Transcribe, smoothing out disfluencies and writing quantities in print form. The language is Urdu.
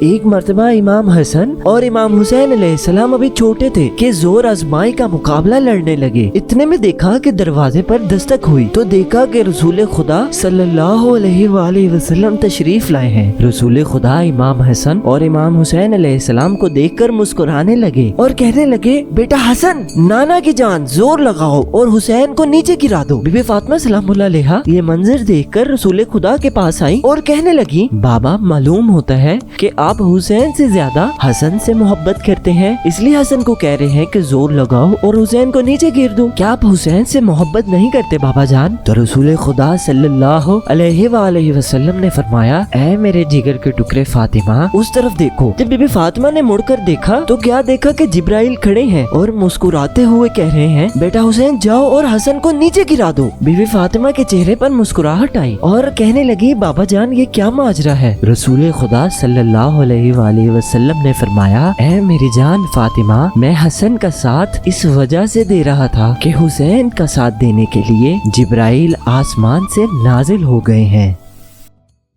ایک مرتبہ امام حسن اور امام حسین علیہ السلام ابھی چھوٹے تھے کہ زور آزمائی کا مقابلہ لڑنے لگے۔ اتنے میں دیکھا کہ دروازے پر دستک ہوئی تو دیکھا کہ رسول خدا صلی اللہ علیہ وآلہ وسلم تشریف لائے ہیں۔ رسول خدا امام حسن اور امام حسین علیہ السلام کو دیکھ کر مسکرانے لگے اور کہنے لگے، بیٹا حسن، نانا کی جان، زور لگاؤ اور حسین کو نیچے گرا دو۔ بی بی فاطمہ سلام اللہ علیہا یہ منظر دیکھ کر رسول خدا کے پاس آئی اور کہنے لگی، بابا، معلوم ہوتا ہے کہ آپ حسین سے زیادہ حسن سے محبت کرتے ہیں، اس لیے حسن کو کہہ رہے ہیں کہ زور لگاؤ اور حسین کو نیچے گر دو۔ کیا آپ حسین سے محبت نہیں کرتے بابا جان؟ تو رسول خدا صلی اللہ علیہ وآلہ وسلم نے فرمایا، اے میرے جگر کے ٹکڑے فاطمہ، اس طرف دیکھو۔ جب بی بی فاطمہ نے مڑ کر دیکھا تو کیا دیکھا کہ جبرائیل کھڑے ہیں اور مسکراتے ہوئے کہہ رہے ہیں، بیٹا حسین، جاؤ اور حسن کو نیچے گرا دو۔ بی بی فاطمہ کے چہرے پر مسکراہٹ آئی اور کہنے لگی، بابا جان، یہ کیا ماجرا ہے؟ رسول خدا صلی اللہ علیہ وآلہ وسلم نے فرمایا، اے میری جان فاطمہ، میں حسن کا ساتھ اس وجہ سے دے رہا تھا کہ حسین کا ساتھ دینے کے لیے جبرائیل آسمان سے نازل ہو گئے ہیں۔